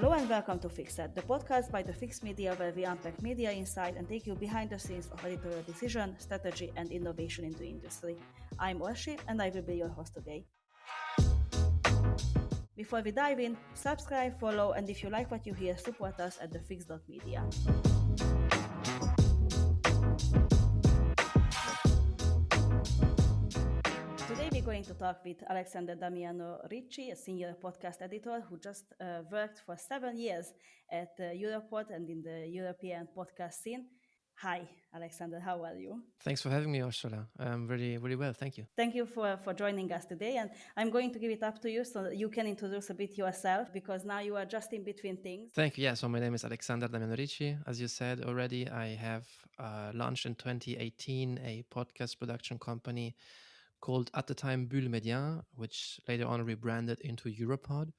Hello and welcome to Fixed, the podcast by the Fixed Media where we unpack media insight and take you behind the scenes of editorial decision, strategy and innovation in the industry. I'm Orsi and I will be your host today. Before we dive in, subscribe, follow, and if you like what you hear, support us at thefix.media. Today we're going to talk with Alexander Damiano Ricci, a senior podcast editor who just worked for 7 years at Europod and in the European podcast scene. Hi, Alexander, how are you? Thanks for having me, Ursula. I'm really, really well. Thank you. Thank you for joining us today. And I'm going to give it up to you so that you can introduce a bit yourself because now you are just in between things. Thank you. Yeah, so my name is Alexander Damiano Ricci. As you said already, I have launched in 2018 a podcast production company called at the time Bulle Média, which later on rebranded into Europod,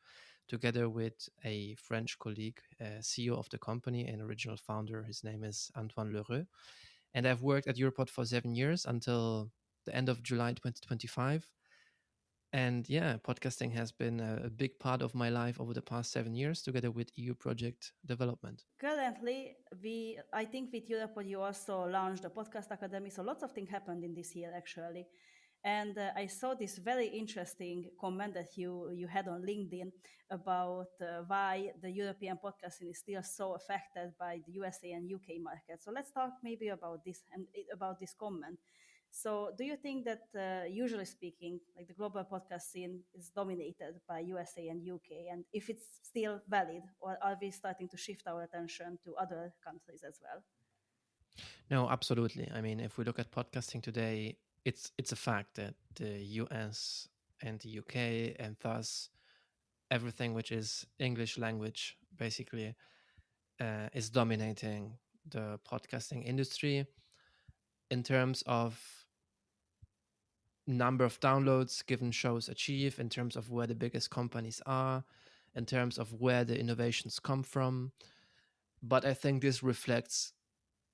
together with a French colleague, CEO of the company and original founder. His name is Antoine Lheureux. And I've worked at Europod for 7 years until the end of July 2025. And yeah, podcasting has been a big part of my life over the past 7 years, together with EU project development. Currently, I think with Europod you also launched a podcast academy. So lots of things happened in this year actually. And I saw this very interesting comment that you had on LinkedIn about why the European podcasting is still so affected by the USA and UK market. So let's talk maybe about this and about this comment. So do you think that usually speaking, like the global podcast scene is dominated by USA and UK? And if it's still valid, or are we starting to shift our attention to other countries as well? No, absolutely. I mean, if we look at podcasting today, it's a fact that the US and the UK and thus everything which is English language basically is dominating the podcasting industry in terms of number of downloads given shows achieve, in terms of where the biggest companies are, in terms of where the innovations come from. But I think this reflects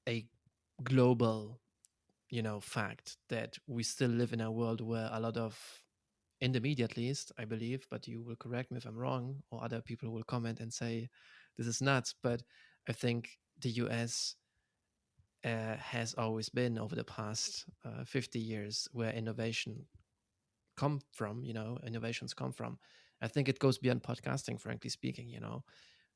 a global fact that we still live in a world where a lot of, in the media at least, I believe, but you will correct me if I'm wrong, or other people will comment and say this is nuts, but I think the US has always been, over the past 50 years, where innovations come from. I think it goes beyond podcasting, frankly speaking.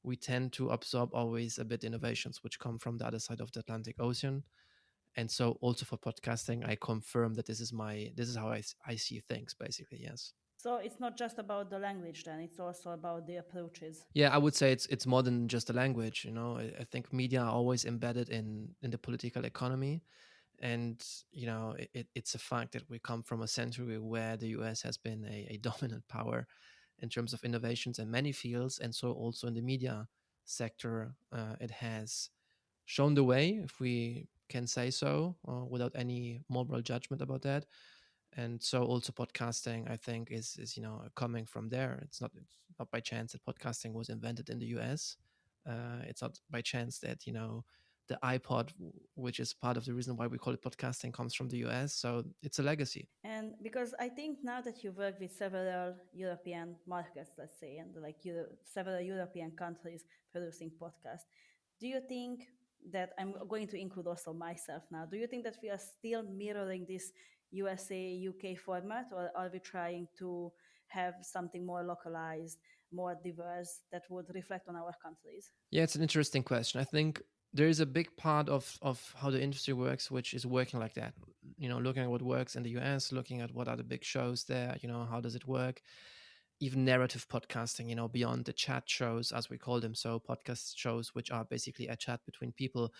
We tend to absorb always a bit innovations which come from the other side of the Atlantic Ocean. And so also for podcasting, I confirm that this is how I see things, basically. Yes. So it's not just about the language then, it's also about the approaches. Yeah, I would say it's more than just a language. I think media are always embedded in the political economy. And, it's a fact that we come from a century where the US has been a dominant power in terms of innovations in many fields. And so also in the media sector, it has shown the way, if we can say so, without any moral judgment about that. And so also podcasting, I think, is coming from there. It's not by chance that podcasting was invented in the US. It's not by chance that the iPod, which is part of the reason why we call it podcasting, comes from the US. So it's a legacy. And because I think now that you work with several European markets, let's say, and like several European countries producing podcasts, do you think that, I'm going to include also myself now, do you think that we are still mirroring this USA, UK format, or are we trying to have something more localized, more diverse that would reflect on our countries? Yeah, it's an interesting question. I think there is a big part of how the industry works, which is working like that. Looking at what works in the US, looking at what are the big shows there, how does it work? Even narrative podcasting, beyond the chat shows, as we call them. So podcast shows, which are basically a chat between people.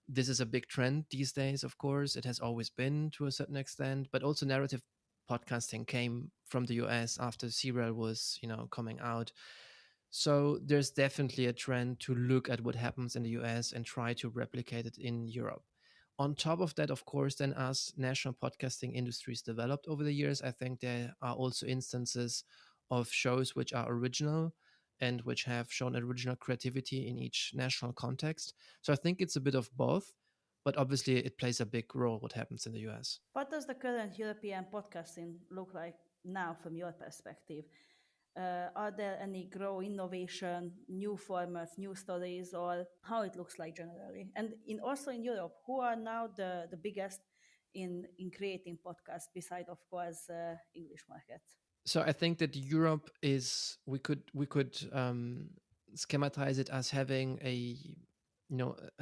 This is a big trend these days, of course. It has always been to a certain extent, but also narrative podcasting came from the US after Serial was, coming out. So there's definitely a trend to look at what happens in the US and try to replicate it in Europe. On top of that, of course, then as national podcasting industries developed over the years, I think there are also instances of shows which are original and which have shown original creativity in each national context. So I think it's a bit of both, but obviously it plays a big role what happens in the US. What does the current European podcasting look like now from your perspective? Are there any grow innovation, new formats, new stories, or how it looks like generally? And also in Europe, who are now the biggest in creating podcasts beside, of course, English market? So I think that Europe is, we could schematize it as having a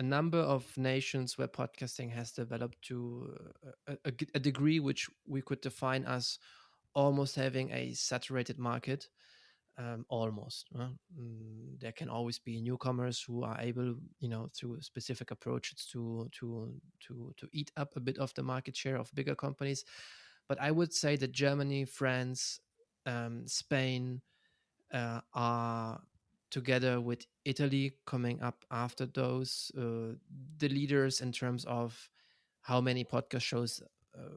number of nations where podcasting has developed to a degree which we could define as almost having a saturated market. Almost there can always be newcomers who are able, through specific approaches to eat up a bit of the market share of bigger companies. But I would say that Germany, France, Spain are, together with Italy, coming up after those, the leaders in terms of how many podcast shows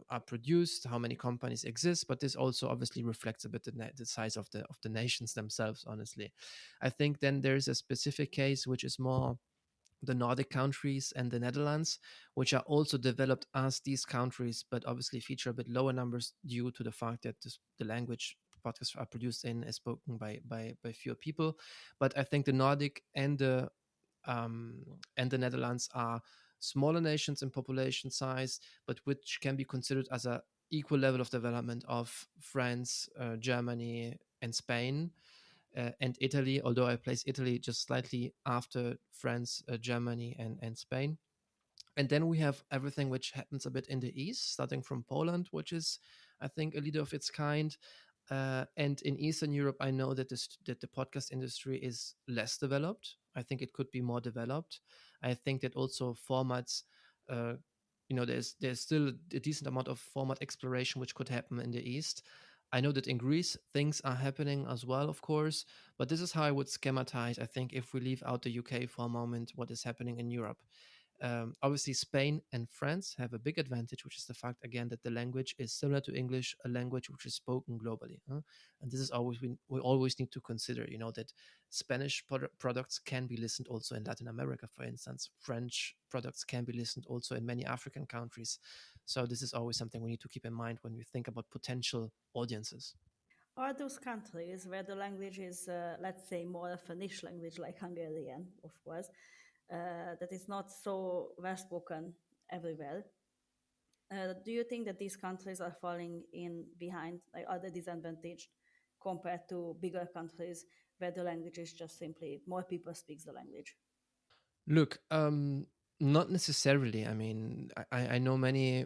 are produced, how many companies exist. But this also obviously reflects a bit the size of the nations themselves. Honestly, I think then there is a specific case which is more the Nordic countries and the Netherlands, which are also developed as these countries, but obviously feature a bit lower numbers due to the fact that the language podcasts are produced in is spoken by fewer people. But I think the Nordic and the Netherlands are smaller nations in population size, but which can be considered as a equal level of development of France, Germany, and Spain, and Italy, although I place Italy just slightly after France, Germany, and Spain. And then we have everything which happens a bit in the east, starting from Poland, which is, I think, a leader of its kind. And in Eastern Europe, I know that that the podcast industry is less developed. I think it could be more developed. I think that also formats, uh, there's still a decent amount of format exploration which could happen in the East. I know that in Greece things are happening as well, of course, but this is how I would schematize. I think if we leave out the UK for a moment, what is happening in Europe. Obviously, Spain and France have a big advantage, which is the fact, again, that the language is similar to English, a language which is spoken globally. And this is always, we always need to consider, that Spanish products can be listened also in Latin America, for instance. French products can be listened also in many African countries. So this is always something we need to keep in mind when we think about potential audiences. Are those countries where the language is, let's say, more of a niche language like Hungarian, of course, that is not so well spoken everywhere? Do you think that these countries are falling in behind, like are they disadvantaged compared to bigger countries where the language is just simply more people speaks the language? Look, not necessarily. I mean, I know many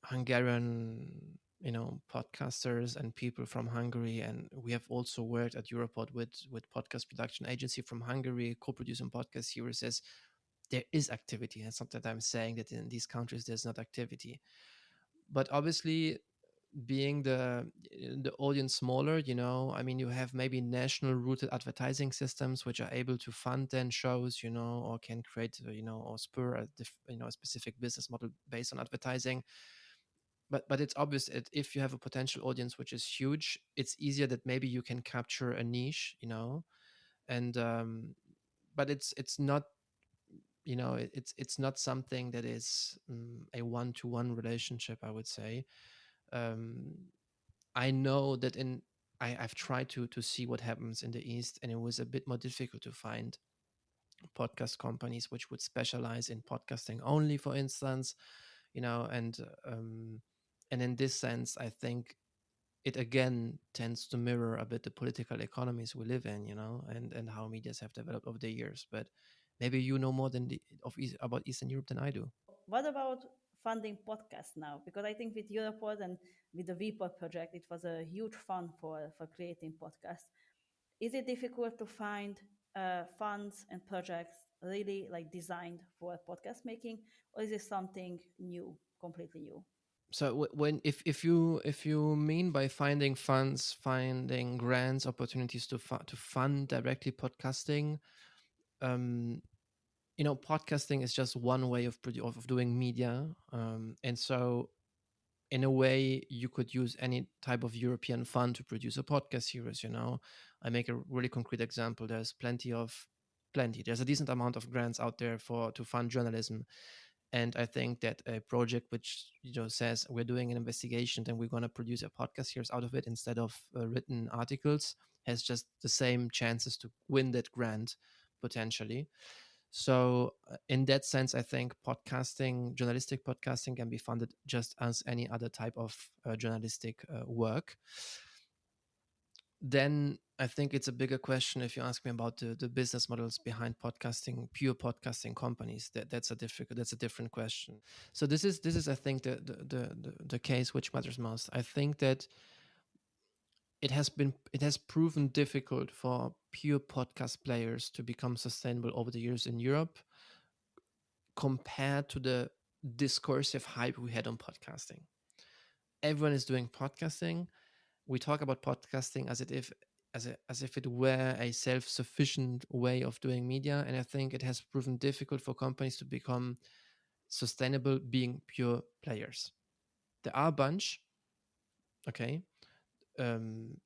Hungarian, podcasters and people from Hungary, and we have also worked at Europod with podcast production agency from Hungary, co-producing podcast series. There is activity. It's not that I'm saying that in these countries there's not activity, but obviously, being the audience smaller, I mean, you have maybe national rooted advertising systems which are able to fund then shows, or can create, or spur a specific business model based on advertising. But it's obvious that if you have a potential audience which is huge, it's easier that maybe you can capture a niche, and but it's not, it's not something that is a one-to-one relationship, I would say. um, I know that I've tried to see what happens in the East, and it was a bit more difficult to find podcast companies which would specialize in podcasting only, for instance, and and in this sense, I think it again tends to mirror a bit the political economies we live in, and how medias have developed over the years. But maybe you know more about Eastern Europe than I do. What about funding podcasts now? Because I think with Europod and with the WePod project, it was a huge fund for creating podcasts. Is it difficult to find funds and projects really like designed for podcast making, or is it something new, completely new? So when if you mean by finding funds, finding grants, opportunities to fund directly podcasting, um, podcasting is just one way of doing media, and so in a way you could use any type of European fund to produce a podcast series. I make a really concrete example. There's plenty. There's a decent amount of grants out there for to fund journalism, And I think that a project which says we're doing an investigation and we're going to produce a podcast here's out of it instead of written articles has just the same chances to win that grant potentially. So in that sense, I think podcasting, journalistic podcasting, can be funded just as any other type of journalistic work. Then I think it's a bigger question if you ask me about the business models behind podcasting, pure podcasting companies. That's a different question. So this is I think the case which matters most. I think that it has proven difficult for pure podcast players to become sustainable over the years in Europe compared to the discursive hype we had on podcasting. Everyone is doing podcasting. We talk about podcasting as if it were a self-sufficient way of doing media, and I think it has proven difficult for companies to become sustainable being pure players. There are a bunch, okay, in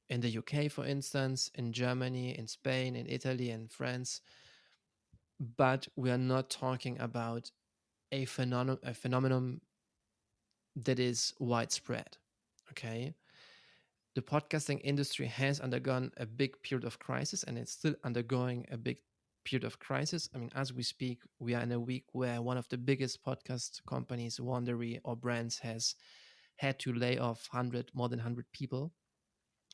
the UK, for instance, in Germany, in Spain, in Italy, and France, but we are not talking about a phenomenon that is widespread. Okay, the podcasting industry has undergone a big period of crisis, and it's still undergoing a big period of crisis. I mean, as we speak, we are in a week where one of the biggest podcast companies, Wandery or Brands, has had to lay off more than 100 people,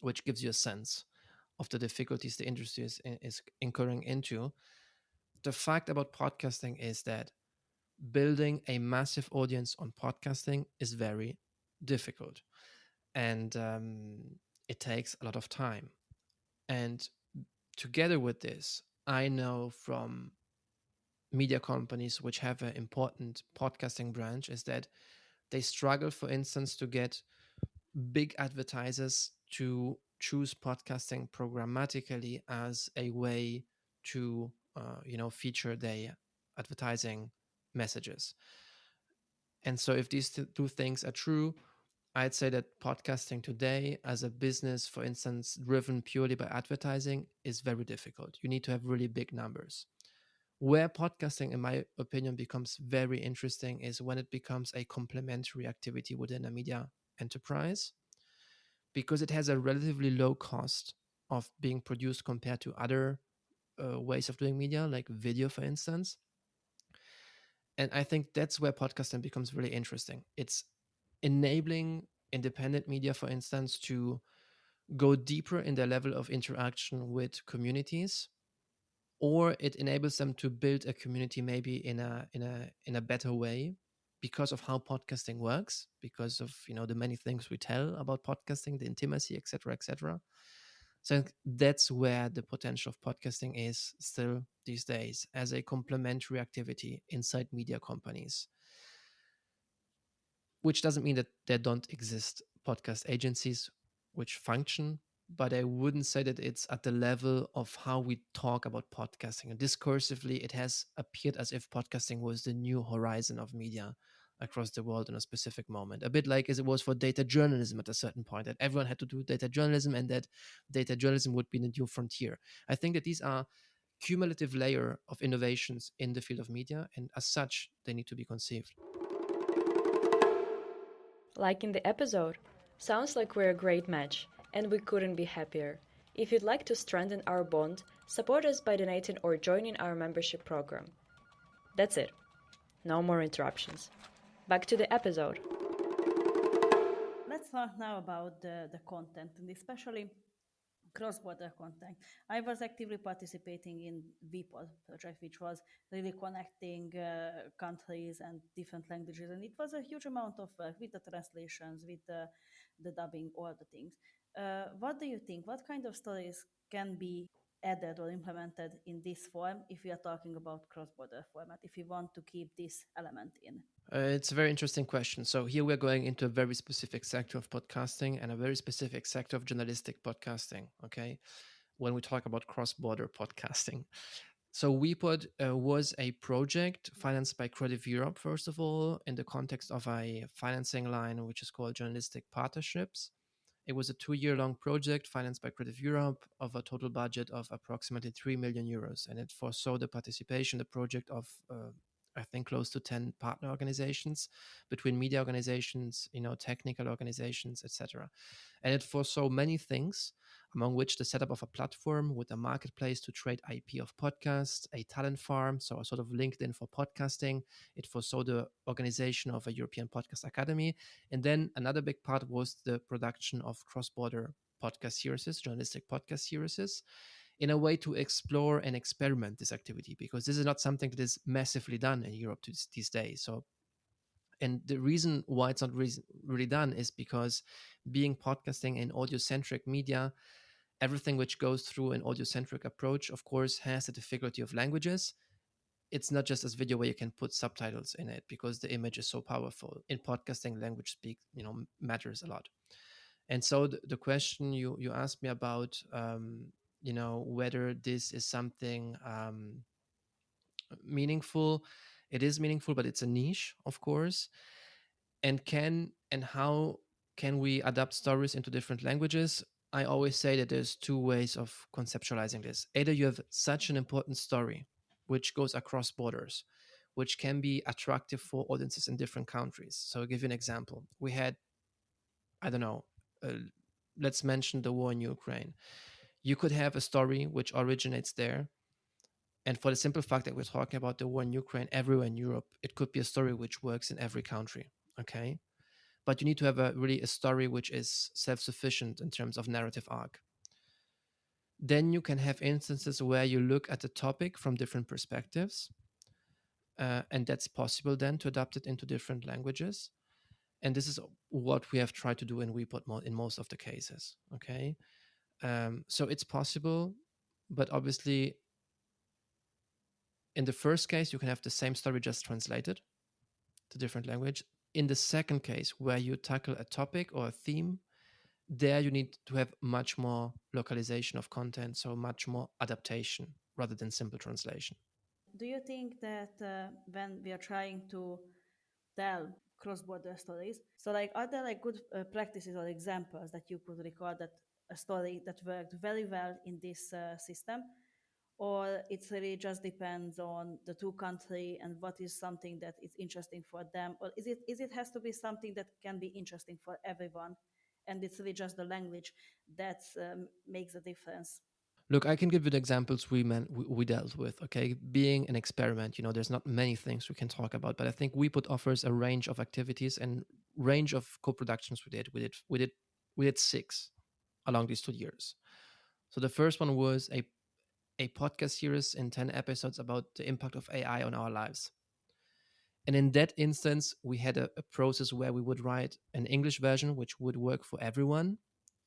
which gives you a sense of the difficulties the industry is incurring into. The fact about podcasting is that building a massive audience on podcasting is very difficult, and it takes a lot of time. And together with this, I know from media companies which have an important podcasting branch is that they struggle, for instance, to get big advertisers to choose podcasting programmatically as a way to feature their advertising messages. And so if these two things are true, I'd say that podcasting today as a business, for instance, driven purely by advertising, is very difficult. You need to have really big numbers. Where podcasting, in my opinion, becomes very interesting is when it becomes a complementary activity within a media enterprise, because it has a relatively low cost of being produced compared to other ways of doing media, like video, for instance. And I think that's where podcasting becomes really interesting. It's enabling independent media, for instance, to go deeper in their level of interaction with communities, or it enables them to build a community maybe in a better way because of how podcasting works, because of the many things we tell about podcasting, the intimacy, etc., etc. So I think that's where the potential of podcasting is still these days, as a complementary activity inside media companies, which doesn't mean that there don't exist podcast agencies which function, but I wouldn't say that it's at the level of how we talk about podcasting. And discursively, it has appeared as if podcasting was the new horizon of media across the world in a specific moment, a bit like as it was for data journalism at a certain point, that everyone had to do data journalism and that data journalism would be the new frontier. I think that these are cumulative layer of innovations in the field of media, and as such, they need to be conceived. Like in the episode, sounds like we're a great match, and we couldn't be happier. If you'd like to strengthen our bond, support us by donating or joining our membership program. That's it. No more interruptions. Back to the episode. Let's talk now about the content, and especially cross-border content. I was actively participating in WePod project, which was really connecting countries and different languages, and it was a huge amount of work with the translations, with the dubbing, all the things. What do you think? What kind of stories can be added or implemented in this form if we are talking about cross-border format, if we want to keep this element in? It's a very interesting question. So here we're going into a very specific sector of podcasting and a very specific sector of journalistic podcasting. Okay, when we talk about cross-border podcasting, so WePod was a project financed by Creative Europe, first of all, in the context of a financing line which is called Journalistic Partnerships. It was a 2-year-long project financed by Creative Europe of a total budget of approximately 3 million euros, and it foresaw the participation in the project of I think close to 10 partner organizations between media organizations, technical organizations, etc. And it foresaw many things, among which the setup of a platform with a marketplace to trade IP of podcasts, a talent farm, so a sort of LinkedIn for podcasting. It foresaw the organization of a European Podcast Academy. And then another big part was the production of cross-border podcast series, journalistic podcast series, in a way to explore and experiment this activity, because this is not something that is massively done in Europe these days. So, and the reason why it's not really done is because being podcasting an audio-centric media, everything which goes through an audio-centric approach, of course, has the difficulty of languages. It's not just as video where you can put subtitles in it because the image is so powerful. In podcasting, language speak, matters a lot. And so the question you asked me about, whether this is something meaningful, it is meaningful, but it's a niche, of course. And how can we adapt stories into different languages? I always say that there's two ways of conceptualizing this. Either you have such an important story which goes across borders, which can be attractive for audiences in different countries. So I'll give you an example. We had, I don't know, uh, let's mention the war in Ukraine. You could have a story which originates there. And for the simple fact that we're talking about the war in Ukraine everywhere in Europe, it could be a story which works in every country. Okay. But you need to have a story which is self-sufficient in terms of narrative arc. Then you can have instances where you look at the topic from different perspectives, and that's possible then to adapt it into different languages. And this is what we have tried to do in WePod in most of the cases. Okay, so it's possible, but obviously, in the first case, you can have the same story just translated to different language. In the second case, where you tackle a topic or a theme, there you need to have much more localization of content, so much more adaptation rather than simple translation. Do you think that when we are trying to tell cross-border stories, so like are there like good practices or examples that you could recall that a story that worked very well in this system, or it really just depends on the two country and what is something that is interesting for them, or is it has to be something that can be interesting for everyone, and it's really just the language that makes a difference? Look, I can give you the examples we dealt with. Okay, being an experiment, there's not many things we can talk about, but I think WePod offers a range of activities and range of co-productions we did. We did 6 along these 2 years. So the first one was a podcast series in 10 episodes about the impact of AI on our lives. And in that instance, we had a process where we would write an English version, which would work for everyone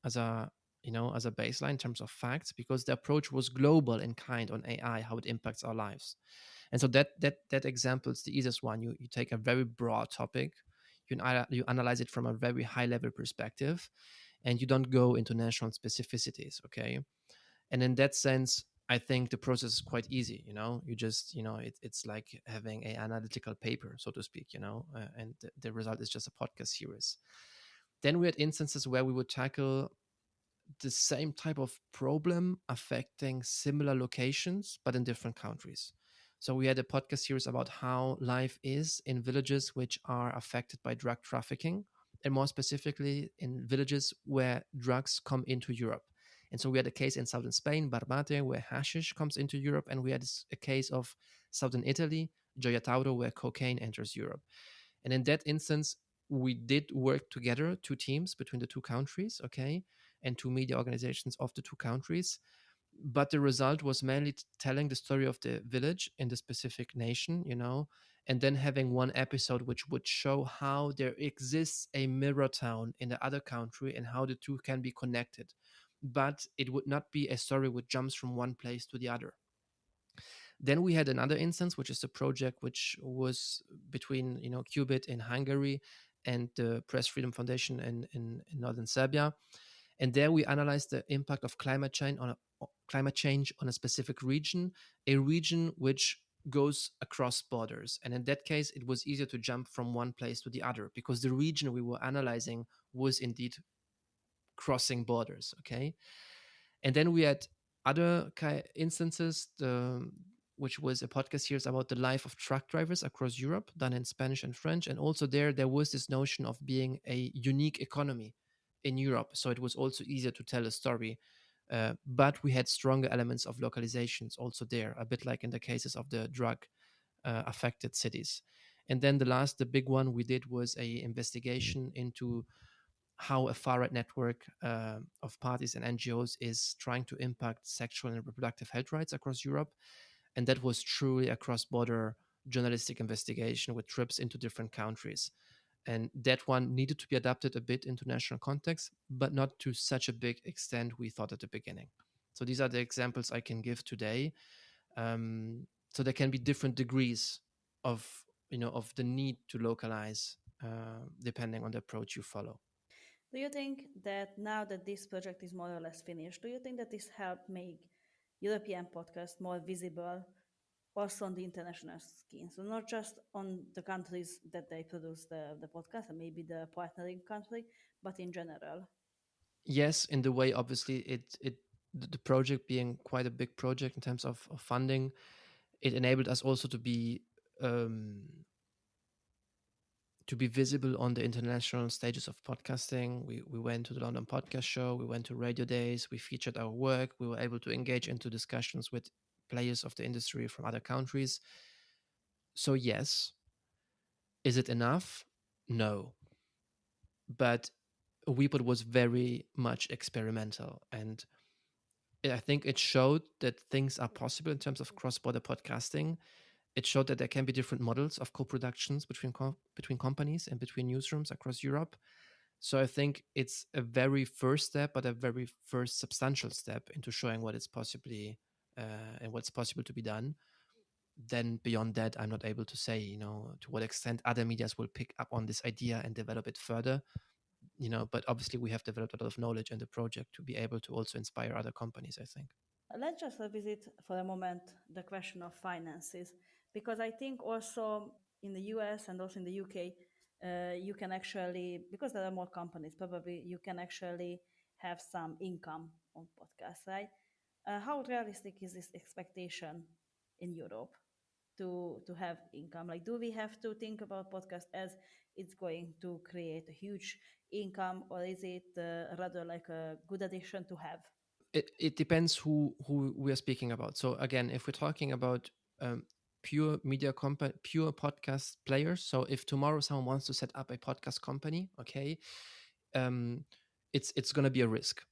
as a baseline in terms of facts, because the approach was global in kind on AI, how it impacts our lives. And so that example is the easiest one. You take a very broad topic, you analyze it from a very high level perspective, and you don't go into national specificities. Okay, and in that sense, I think the process is quite easy. You just it's like having an analytical paper, so to speak. And the result is just a podcast series. Then we had instances where we would tackle the same type of problem affecting similar locations but in different countries. So we had a podcast series about how life is in villages which are affected by drug trafficking, and more specifically in villages where drugs come into Europe. And so we had a case in southern Spain, Barbate, where hashish comes into Europe, and we had a case of southern Italy, Gioia Tauro, where cocaine enters Europe. And in that instance, we did work together, two teams between the two countries, okay, and two media organizations of the two countries. But the result was mainly telling the story of the village in the specific nation, and then having one episode which would show how there exists a mirror town in the other country and how the two can be connected. But it would not be a story which jumps from one place to the other. Then we had another instance, which is a project which was between Qubit in Hungary and the Press Freedom Foundation in northern Serbia, and there we analyzed the impact of climate change on a specific region, a region which goes across borders. And in that case, it was easier to jump from one place to the other because the region we were analyzing was indeed crossing borders. Okay, and then we had other instances which was a podcast series about the life of truck drivers across Europe, done in Spanish and French. And also there was this notion of being a unique economy in Europe. So it was also easier to tell a story. But we had stronger elements of localizations also there, a bit like in the cases of the drug affected cities. And then the big one we did was a investigation into how a far right network of parties and NGOs is trying to impact sexual and reproductive health rights across Europe. And that was truly a cross border journalistic investigation with trips into different countries. And that one needed to be adapted a bit into national context, but not to such a big extent we thought at the beginning. So these are the examples I can give today. So there can be different degrees of of the need to localize depending on the approach you follow. Do you think that now that this project is more or less finished, do you think that this helped make European podcast more visible also on the international scene? So not just on the countries that they produce the podcast and maybe the partnering country, but in general. Yes, in the way obviously the project being quite a big project in terms of funding, it enabled us also um, to be visible on the international stages of podcasting. We went to the London Podcast Show, we went to Radio Days, we featured our work, we were able to engage into discussions with players of the industry from other countries. So yes, is it enough? No. But WePod was very much experimental, and I think it showed that things are possible in terms of cross-border podcasting. It showed that there can be different models of co-productions between companies and between newsrooms across Europe. So I think it's a very first step, but a very first substantial step into showing what is possibly and what's possible to be done. Then beyond that, I'm not able to say, to what extent other medias will pick up on this idea and develop it further. But obviously we have developed a lot of knowledge in the project to be able to also inspire other companies, I think. Let's just revisit for a moment the question of finances, because I think also in the US and also in the UK, you can actually, because there are more companies, probably you can actually have some income on podcasts, right? How realistic is this expectation in Europe to have income? Like, do we have to think about podcast as it's going to create a huge income, or is it rather like a good addition to have? It depends who we are speaking about. So again, if we're talking about um, pure media company, pure podcast players. So if tomorrow someone wants to set up a podcast company, okay, um, it's going to be a risk.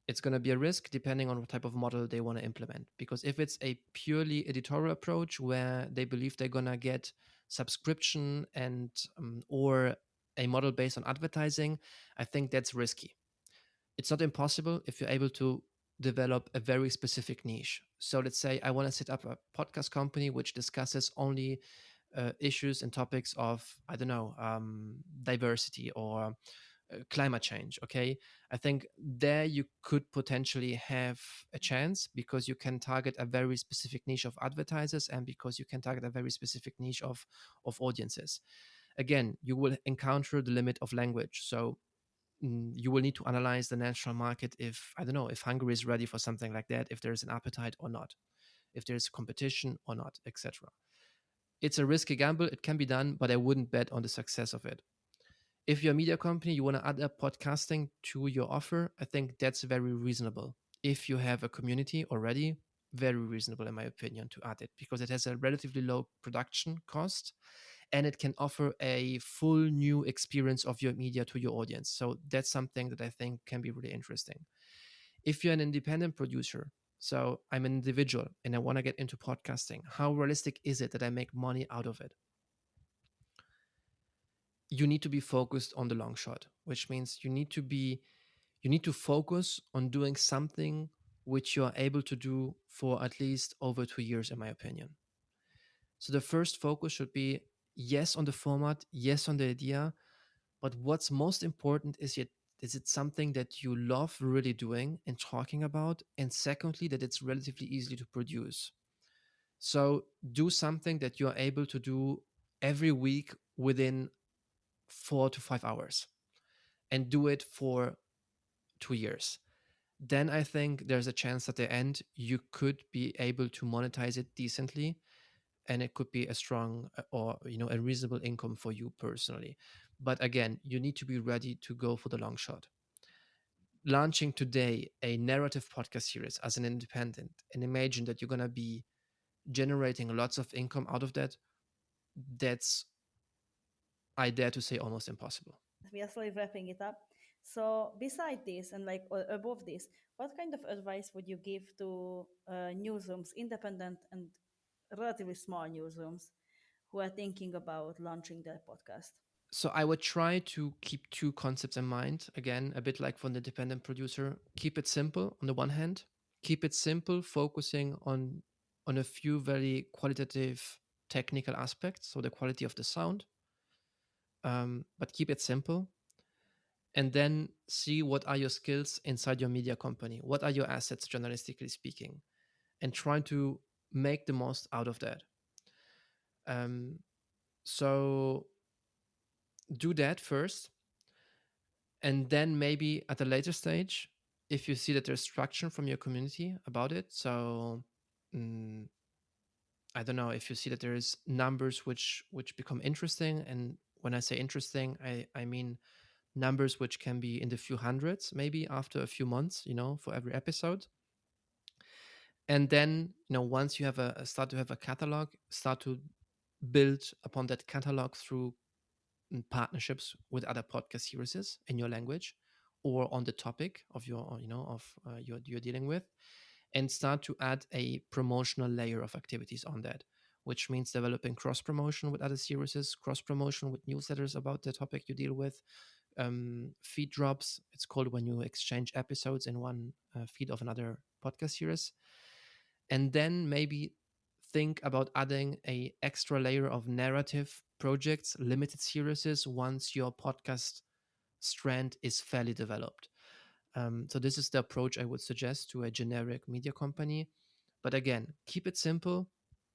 It's going to be a risk depending on what type of model they want to implement. Because if it's a purely editorial approach where they believe they're going to get subscription and or a model based on advertising, I think that's risky. It's not impossible if you're able to develop a very specific niche. So let's say I want to set up a podcast company which discusses only issues and topics of, I don't know, diversity or climate change. Okay, I think there you could potentially have a chance because you can target a very specific niche of advertisers and because you can target a very specific niche of audiences. Again, you will encounter the limit of language. So you will need to analyze the national market if, I don't know, if Hungary is ready for something like that, if there's an appetite or not, if there's competition or not, etc. It's a risky gamble. It can be done, but I wouldn't bet on the success of it. If you're a media company, you want to add up podcasting to your offer, I think that's very reasonable. If you have a community already, very reasonable in my opinion to add it because it has a relatively low production cost and it can offer a full new experience of your media to your audience. So that's something that I think can be really interesting. If you're an independent producer, so I'm an individual and I want to get into podcasting, how realistic is it that I make money out of it? You need to be focused on the long shot, which means you need to focus on doing something which you are able to do for at least over 2 years, in my opinion. So the first focus should be yes on the format, yes on the idea, but what's most important is it something that you love really doing and talking about, and secondly, that it's relatively easy to produce. So do something that you're able to do every week within 4 to 5 hours and do it for 2 years. then I think there's a chance at the end you could be able to monetize it decently, and it could be a strong or a reasonable income for you personally. But again, you need to be ready to go for the long shot. Launching today a narrative podcast series as an independent and imagine that you're going to be generating lots of income out of that, that's, I dare to say, almost impossible. We are slowly wrapping it up. So, beside this and like or above this, what kind of advice would you give to newsrooms, independent and relatively small newsrooms, who are thinking about launching their podcast? So I would try to keep two concepts in mind. Again, a bit like for the independent producer, keep it simple on the one hand, keep it simple, focusing on a few very qualitative technical aspects, so the quality of the sound, but keep it simple. And then see what are your skills inside your media company, what are your assets, journalistically speaking, and try to make the most out of that. So do that first, and then maybe at a later stage, if you see that there's traction from your community about it, so I don't know, if you see that there's numbers which become interesting, and when I say interesting, I mean numbers which can be in the few hundreds maybe after a few months, for every episode. And then once you have start to have a catalog, start to build upon that catalog through partnerships with other podcast series in your language or on the topic of your you're dealing with, and start to add a promotional layer of activities on that, which means developing cross promotion with other series, cross promotion with newsletters about the topic you deal with, feed drops, it's called, when you exchange episodes in one feed of another podcast series. And then maybe think about adding a extra layer of narrative projects, limited series, once your podcast strand is fairly developed. So this is the approach I would suggest to a generic media company. But again, keep it simple,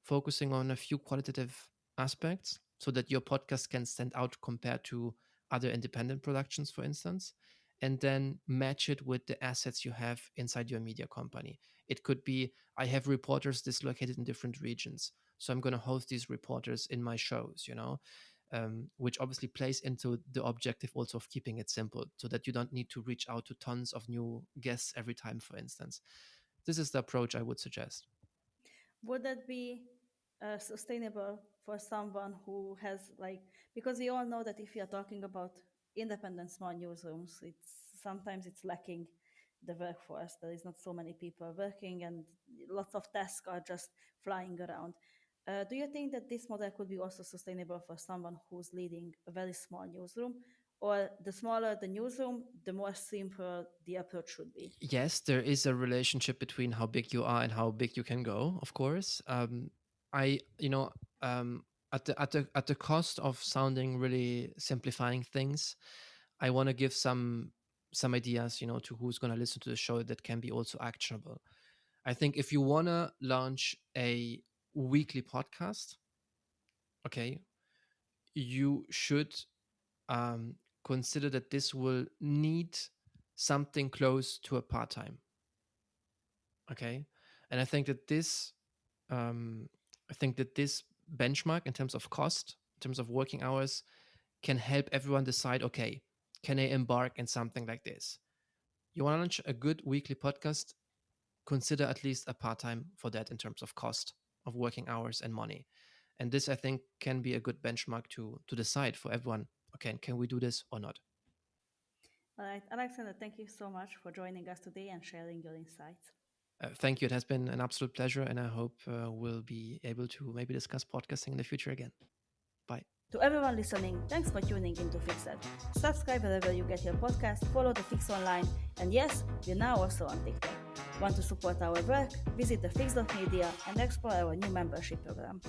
focusing on a few qualitative aspects so that your podcast can stand out compared to other independent productions, for instance, and then match it with the assets you have inside your media company. It could be, I have reporters dislocated in different regions, so I'm going to host these reporters in my shows, which obviously plays into the objective also of keeping it simple, so that you don't need to reach out to tons of new guests every time, for instance. This is the approach I would suggest. Would that be sustainable for someone who has like, because we all know that if you are talking about independent small newsrooms, it's lacking the workforce. There is not so many people working, and lots of tasks are just flying around. Do you think that this model could be also sustainable for someone who's leading a very small newsroom, or the smaller the newsroom, the more simple the approach should be? Yes, there is a relationship between how big you are and how big you can go, of course. I, at the cost of sounding really simplifying things, I want to give some ideas, to who's going to listen to the show, that can be also actionable. I think if you want to launch a weekly podcast, okay, you should consider that this will need something close to a part-time. Okay, and I think that this benchmark in terms of cost, in terms of working hours, can help everyone decide, okay, can I embark in something like this? You want to launch a good weekly podcast, consider at least a part-time for that in terms of cost of working hours and money. And this, I think, can be a good benchmark to decide for everyone, okay, can we do this or not? All right, Alexander, thank you so much for joining us today and sharing your insights. Thank you. It has been an absolute pleasure, and I hope we'll be able to maybe discuss podcasting in the future again. Bye. To everyone listening, thanks for tuning into Fixed. Subscribe wherever you get your podcast, follow the Fix online, and yes, we're now also on TikTok. Want to support our work? Visit the Fix.media and explore our new membership program.